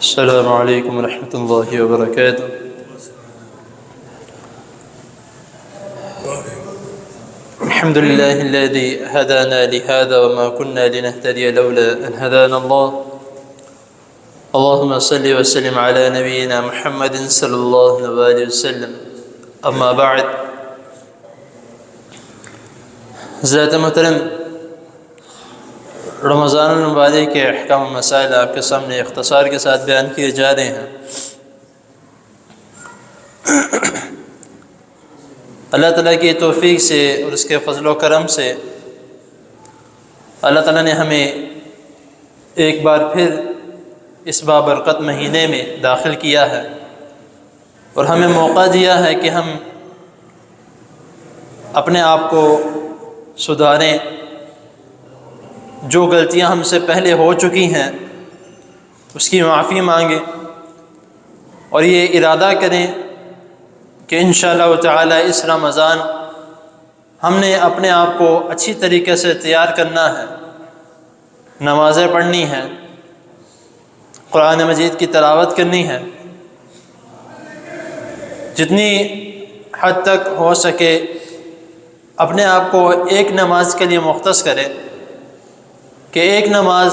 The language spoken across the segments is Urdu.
السلام علیکم ورحمۃ اللہ وبرکاتہ۔ الحمد للہ الذی ہدانا لہذا وما كنا لنهتدی لولا ان ہدانا اللہ۔ اللہم صلی وسلم علی نبینا محمد صلی اللہ علیہ وسلم۔ اما بعد، حضرات محترم، رمضان المبارک کے احکام و مسائل آپ کے سامنے اختصار کے ساتھ بیان کیے جا رہے ہیں۔ اللہ تعالیٰ کی توفیق سے اور اس کے فضل و کرم سے اللہ تعالیٰ نے ہمیں ایک بار پھر اس بابرکت مہینے میں داخل کیا ہے اور ہمیں موقع دیا ہے کہ ہم اپنے آپ کو سدھاریں، جو غلطیاں ہم سے پہلے ہو چکی ہیں اس کی معافی مانگیں اور یہ ارادہ کریں کہ انشاءاللہ تعالی اس رمضان ہم نے اپنے آپ کو اچھی طریقے سے تیار کرنا ہے، نمازیں پڑھنی ہیں، قرآن مجید کی تلاوت کرنی ہے، جتنی حد تک ہو سکے اپنے آپ کو ایک نماز کے لیے مختص کریں کہ ایک نماز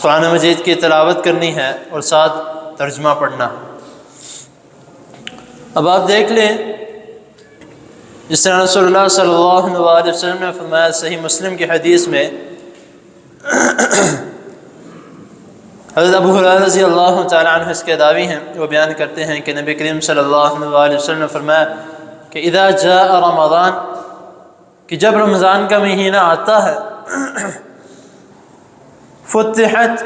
قرآن مجید کی تلاوت کرنی ہے اور ساتھ ترجمہ پڑھنا ہے۔ اب آپ دیکھ لیں، جس طرح رسول اللہ صلی اللہ علیہ وسلم نے فرمایا صحیح مسلم کی حدیث میں، حضرت ابو ہریرہ رضی اللہ تعالی عنہ اس کے داوی ہیں، وہ بیان کرتے ہیں کہ نبی کریم صلی اللہ علیہ وسلم نے فرمایا کہ اذا جاء رمضان، کہ جب رمضان کا مہینہ آتا ہے، فتحت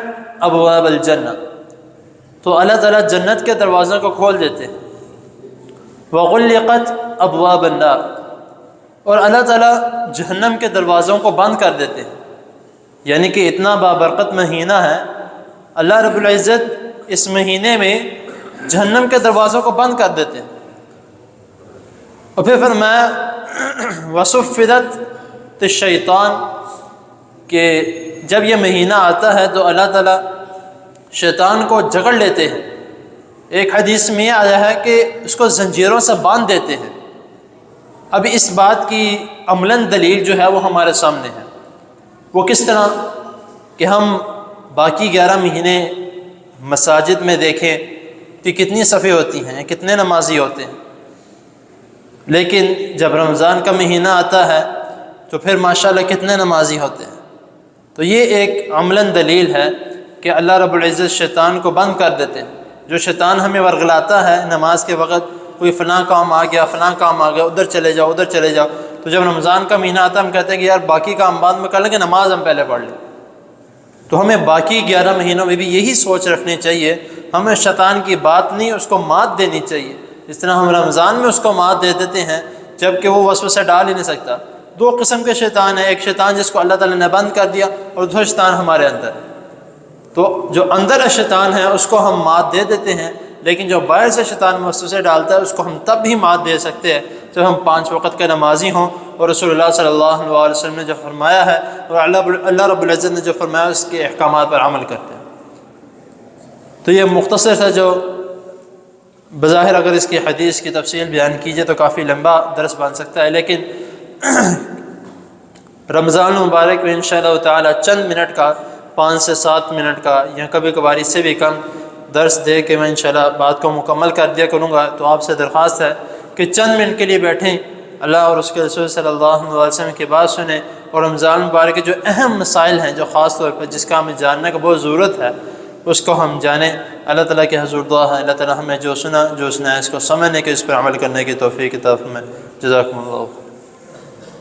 ابواب الجنہ، تو اللہ تعالیٰ جنت کے دروازوں کو کھول دیتے ہیں، وغلقت ابواب النار، اور اللہ تعالیٰ جہنم کے دروازوں کو بند کر دیتے ہیں۔ یعنی کہ اتنا بابرکت مہینہ ہے، اللہ رب العزت اس مہینے میں جہنم کے دروازوں کو بند کر دیتے ہیں۔ اور پھر فرمایا وصفدت الشیطان، کہ جب یہ مہینہ آتا ہے تو اللہ تعالیٰ شیطان کو جکڑ لیتے ہیں۔ ایک حدیث میں یہ آیا ہے کہ اس کو زنجیروں سے باندھ دیتے ہیں۔ اب اس بات کی عملاً دلیل جو ہے وہ ہمارے سامنے ہے۔ وہ کس طرح کہ ہم باقی 11 مہینے مساجد میں دیکھیں کہ کتنی صفیں ہوتی ہیں، کتنے نمازی ہوتے ہیں، لیکن جب رمضان کا مہینہ آتا ہے تو پھر ماشاءاللہ کتنے نمازی ہوتے ہیں۔ تو یہ ایک عملاً دلیل ہے کہ اللہ رب العزت شیطان کو بند کر دیتے ہیں۔ جو شیطان ہمیں ورغلاتا ہے نماز کے وقت، کوئی فلاں کام آ گیا، فلاں کام آ گیا، ادھر چلے جاؤ، ادھر چلے جاؤ، تو جب رمضان کا مہینہ آتا ہے ہم کہتے ہیں کہ یار باقی کام بعد میں کر لیں گے، نماز ہم پہلے پڑھ لیں۔ تو ہمیں باقی 11 مہینوں میں بھی یہی سوچ رکھنی چاہیے، ہمیں شیطان کی بات نہیں، اس کو مات دینی چاہیے۔ جس طرح ہم رمضان میں اس کو مات دے دیتے ہیں جبکہ وہ وسوسہ ڈال ہی نہیں سکتا۔ 2 قسم کے شیطان ہیں، ایک شیطان جس کو اللہ تعالیٰ نے بند کر دیا، اور دوسرا شیطان ہمارے اندر ہے۔ تو جو اندر شیطان ہے اس کو ہم مات دے دیتے ہیں، لیکن جو باہر سے شیطان وسوسے ڈالتا ہے اس کو ہم تب بھی مات دے سکتے ہیں جب ہم 5 وقت کے نمازی ہوں، اور رسول اللہ صلی اللہ علیہ وسلم نے جو فرمایا ہے اور اللہ رب العزت نے جو فرمایا اس کے احکامات پر عمل کرتے ہیں۔ تو یہ مختصر تھا، جو بظاہر اگر اس کی حدیث کی تفصیل بیان کیجیے تو کافی لمبا درس بن سکتا ہے، لیکن رمضان المبارک میں انشاءاللہ تعالی چند منٹ کا، 5 سے 7 منٹ کا یا کبھی کبھار اس سے بھی کم درس دے کے میں انشاءاللہ بات کو مکمل کر دیا کروں گا۔ تو آپ سے درخواست ہے کہ چند منٹ کے لیے بیٹھیں، اللہ اور اس کے رسول صلی اللہ علیہ وسلم کی بات سنیں، اور رمضان المبارک کے جو اہم مسائل ہیں، جو خاص طور پر جس کا ہمیں جاننے کا بہت ضرورت ہے، اس کو ہم جانیں۔ اللہ تعالیٰ کے حضور دعا ہے اللہ تعالیٰ ہمیں جو سنا ہے اس کو سمجھنے کے، اس پر عمل کرنے کی توفیق عطا فرمائے۔ جزاکم اللہ۔